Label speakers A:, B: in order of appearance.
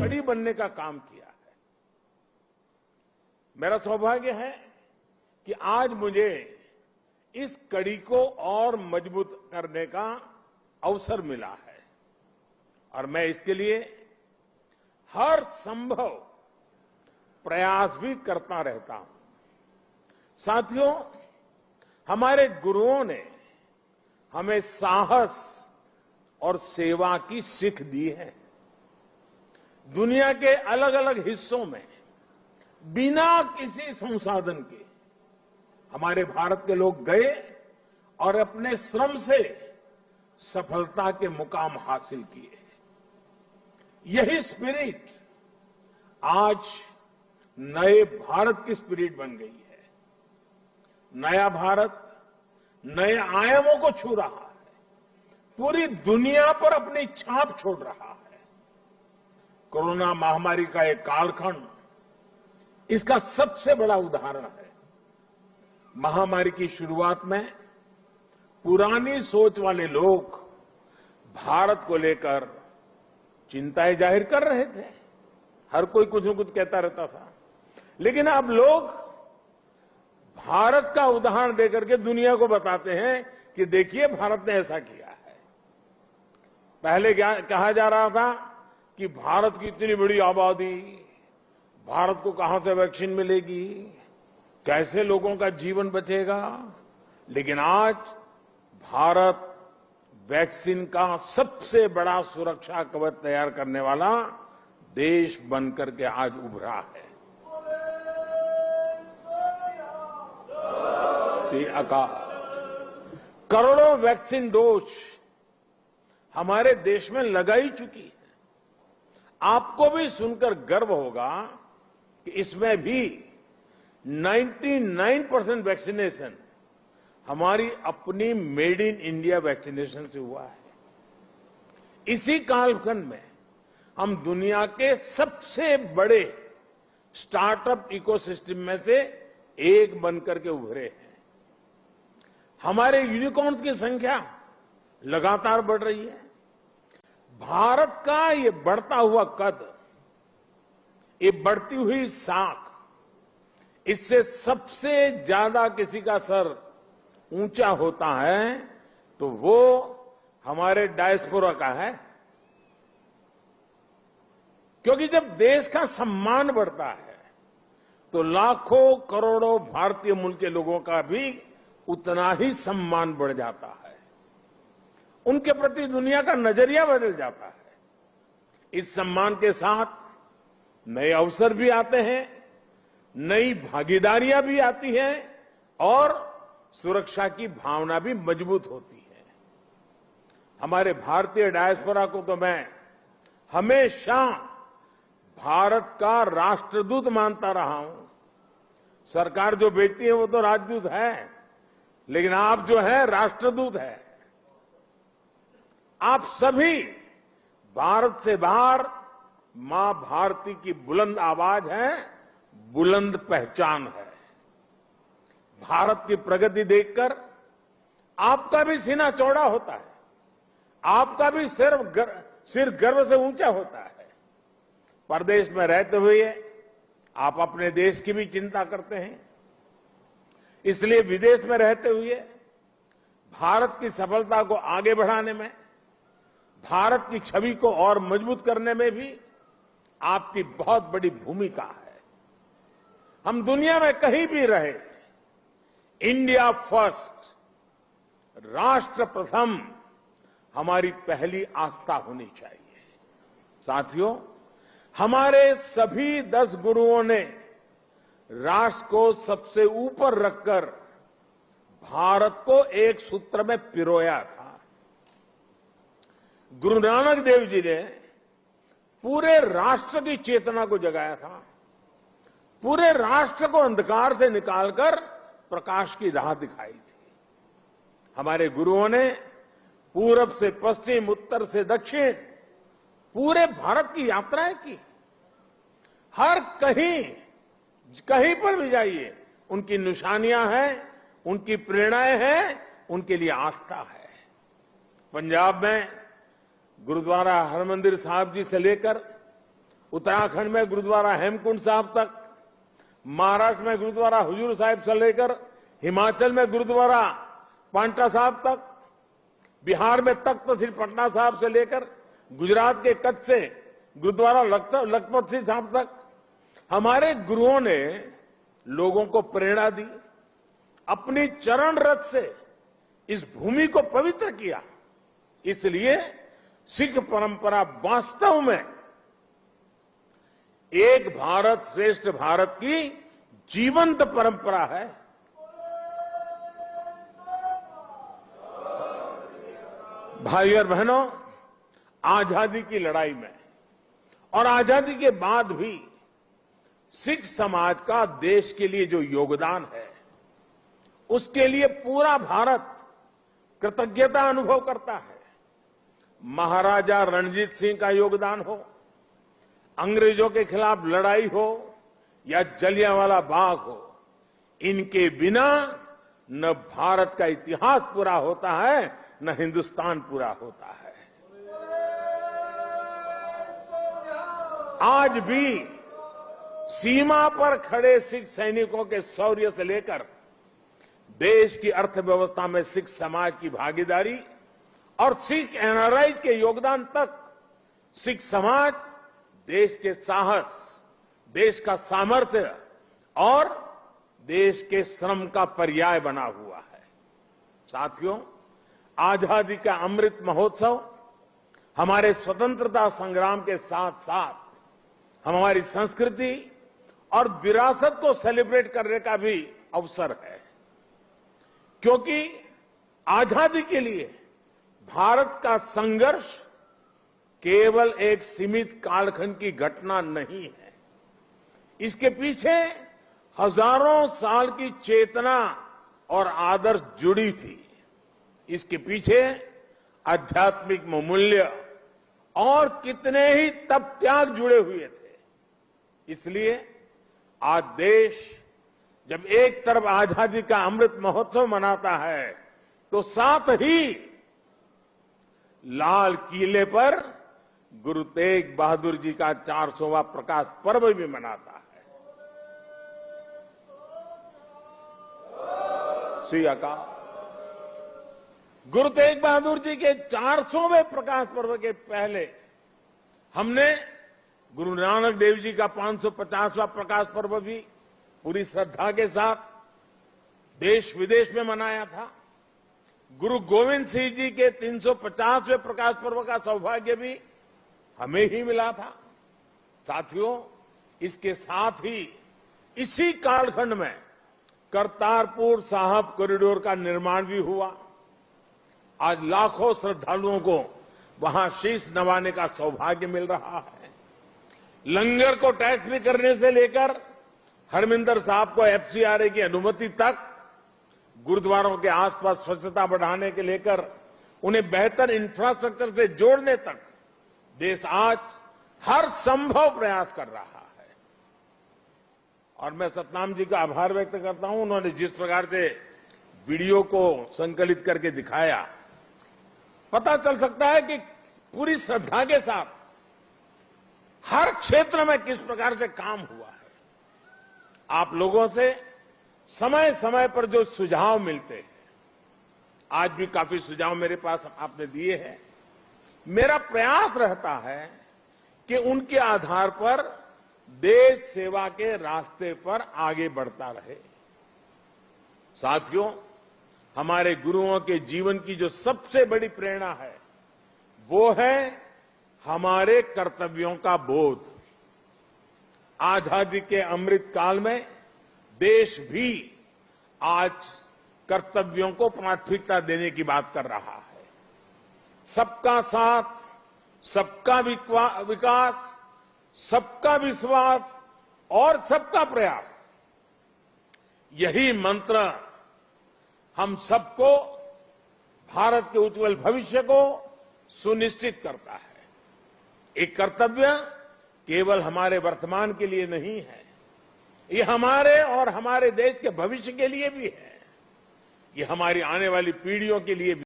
A: कड़ी बनने का काम किया है। मेरा सौभाग्य है कि आज मुझे इस कड़ी को और मजबूत करने का अवसर मिला है और मैं इसके लिए हर संभव प्रयास भी करता रहता हूं। साथियों, हमारे गुरुओं ने हमें साहस और सेवा की सीख दी है। दुनिया के अलग अलग हिस्सों में बिना किसी संसाधन के हमारे भारत के लोग गए और अपने श्रम से सफलता के मुकाम हासिल किए। यही स्पिरिट आज नए भारत की स्पिरिट बन गई है। नया भारत नए आयामों को छू रहा है, पूरी दुनिया पर अपनी छाप छोड़ रहा है। कोरोना महामारी का एक कालखंड इसका सबसे बड़ा उदाहरण है। महामारी की शुरुआत में पुरानी सोच वाले लोग भारत को लेकर चिंताएं जाहिर कर रहे थे। हर कोई कुछ न कुछ कहता रहता था, लेकिन अब लोग भारत का उदाहरण देकर के दुनिया को बताते हैं कि देखिए भारत ने ऐसा किया है। पहले कहा जा रहा था कि भारत की इतनी बड़ी आबादी, भारत को कहां से वैक्सीन मिलेगी, कैसे लोगों का जीवन बचेगा। लेकिन आज भारत वैक्सीन का सबसे बड़ा सुरक्षा कवच तैयार करने वाला देश बनकर के आज उभरा है। श्री अकाल करोड़ों वैक्सीन डोज हमारे देश में लगाई चुकी है। आपको भी सुनकर गर्व होगा कि इसमें भी 99% वैक्सीनेशन हमारी अपनी मेड इन इंडिया वैक्सीनेशन से हुआ है। इसी कालखंड में हम दुनिया के सबसे बड़े स्टार्टअप इकोसिस्टम में से एक बनकर के उभरे हैं। हमारे यूनिकॉर्न्स की संख्या लगातार बढ़ रही है। भारत का ये बढ़ता हुआ कद, ये बढ़ती हुई साख, इससे सबसे ज्यादा किसी का सर ऊंचा होता है तो वो हमारे डायस्पोरा का है। क्योंकि जब देश का सम्मान बढ़ता है तो लाखों करोड़ों भारतीय मूल के लोगों का भी उतना ही सम्मान बढ़ जाता है। उनके प्रति दुनिया का नजरिया बदल जाता है। इस सम्मान के साथ नए अवसर भी आते हैं, नई भागीदारियां भी आती हैं और सुरक्षा की भावना भी मजबूत होती है। हमारे भारतीय डायस्पोरा को तो मैं हमेशा भारत का राष्ट्रदूत मानता रहा हूं। सरकार जो भेजती है वो तो राजदूत है, लेकिन आप जो है राष्ट्रदूत है। आप सभी भारत से बाहर मां भारती की बुलंद आवाज है, बुलंद पहचान है। भारत की प्रगति देखकर आपका भी सीना चौड़ा होता है, आपका भी सिर गर्व से ऊंचा होता है। परदेश में रहते हुए आप अपने देश की भी चिंता करते हैं, इसलिए विदेश में रहते हुए भारत की सफलता को आगे बढ़ाने में, भारत की छवि को और मजबूत करने में भी आपकी बहुत बड़ी भूमिका है। हम दुनिया में कहीं भी रहे, इंडिया फर्स्ट, राष्ट्र प्रथम हमारी पहली आस्था होनी चाहिए। साथियों, हमारे सभी 10 गुरुओं ने राष्ट्र को सबसे ऊपर रखकर भारत को एक सूत्र में पिरोया था। गुरु नानक देव जी ने पूरे राष्ट्र की चेतना को जगाया था, पूरे राष्ट्र को अंधकार से निकालकर प्रकाश की राह दिखाई थी। हमारे गुरुओं ने पूरब से पश्चिम, उत्तर से दक्षिण पूरे भारत की यात्राएं की। हर कहीं पर भी जाइए उनकी निशानियां हैं, उनकी प्रेरणाएं हैं, उनके लिए आस्था है। पंजाब में गुरुद्वारा हरमंदिर साहिब जी से लेकर उत्तराखंड में गुरुद्वारा हेमकुंड साहब तक, महाराष्ट्र में गुरुद्वारा हुजूर साहिब से लेकर हिमाचल में गुरुद्वारा पांटा साहब तक, बिहार में तख्त श्री पटना साहब से लेकर गुजरात के कच्छ से गुरुद्वारा लखपत सिंह साहब तक हमारे गुरुओं ने लोगों को प्रेरणा दी, अपनी चरण रथ से इस भूमि को पवित्र किया। इसलिए सिख परंपरा वास्तव में एक भारत श्रेष्ठ भारत की जीवंत परंपरा है। भाई और बहनों, आजादी की लड़ाई में और आजादी के बाद भी सिख समाज का देश के लिए जो योगदान है, उसके लिए पूरा भारत कृतज्ञता अनुभव करता है। महाराजा रणजीत सिंह का योगदान हो, अंग्रेजों के खिलाफ लड़ाई हो या जलियांवाला बाग हो, इनके बिना न भारत का इतिहास पूरा होता है, न हिंदुस्तान पूरा होता है। आज भी सीमा पर खड़े सिख सैनिकों के शौर्य से लेकर देश की अर्थव्यवस्था में सिख समाज की भागीदारी और सिख एनआरआई के योगदान तक सिख समाज देश के साहस, देश का सामर्थ्य और देश के श्रम का पर्याय बना हुआ है। साथियों, आजादी का अमृत महोत्सव हमारे स्वतंत्रता संग्राम के साथ साथ हमारी संस्कृति और विरासत को सेलिब्रेट करने का भी अवसर है, क्योंकि आजादी के लिए भारत का संघर्ष केवल एक सीमित कालखंड की घटना नहीं है। इसके पीछे हजारों साल की चेतना और आदर्श जुड़ी थी। इसके पीछे आध्यात्मिक मूल्य और कितने ही तप त्याग जुड़े हुए थे। इसलिए आज देश जब एक तरफ आजादी का अमृत महोत्सव मनाता है, तो साथ ही लाल किले पर गुरु तेग बहादुर जी का 400वां प्रकाश पर्व भी मनाता है। श्री अकाल। गुरु तेग बहादुर जी के 400वें प्रकाश पर्व के पहले हमने गुरु नानक देव जी का 550वां प्रकाश पर्व भी पूरी श्रद्धा के साथ देश विदेश में मनाया था। गुरु गोविंद सिंह जी के 350वें प्रकाश पर्व का सौभाग्य भी हमें ही मिला था। साथियों, इसके साथ ही इसी कालखंड में करतारपुर साहिब कॉरिडोर का निर्माण भी हुआ। आज लाखों श्रद्धालुओं को वहां शीश नवाने का सौभाग्य मिल रहा है। लंगर को टैक्स फ्री करने से लेकर हरमिंदर साहब को एफसीआरए की अनुमति तक, गुरुद्वारों के आसपास स्वच्छता बढ़ाने के लेकर उन्हें बेहतर इंफ्रास्ट्रक्चर से जोड़ने तक देश आज हर संभव प्रयास कर रहा है। और मैं सतनाम जी का आभार व्यक्त करता हूं। उन्होंने जिस प्रकार से वीडियो को संकलित करके दिखाया, पता चल सकता है कि पूरी श्रद्धा के साथ हर क्षेत्र में किस प्रकार से काम हुआ है। आप लोगों से समय समय पर जो सुझाव मिलते हैं, आज भी काफी सुझाव मेरे पास आपने दिए हैं। मेरा प्रयास रहता है कि उनके आधार पर देश सेवा के रास्ते पर आगे बढ़ता रहे। साथियों, हमारे गुरुओं के जीवन की जो सबसे बड़ी प्रेरणा है, वो है हमारे कर्तव्यों का बोध। आजादी के अमृत काल में देश भी आज कर्तव्यों को प्राथमिकता देने की बात कर रहा है। सबका साथ, सबका विकास, सबका विश्वास और सबका प्रयास, यही मंत्र हम सबको भारत के उज्जवल भविष्य को सुनिश्चित करता है। एक कर्तव्य केवल हमारे वर्तमान के लिए नहीं है, ये हमारे और हमारे देश के भविष्य के लिए भी है। ये हमारी आने वाली पीढ़ियों के लिए भी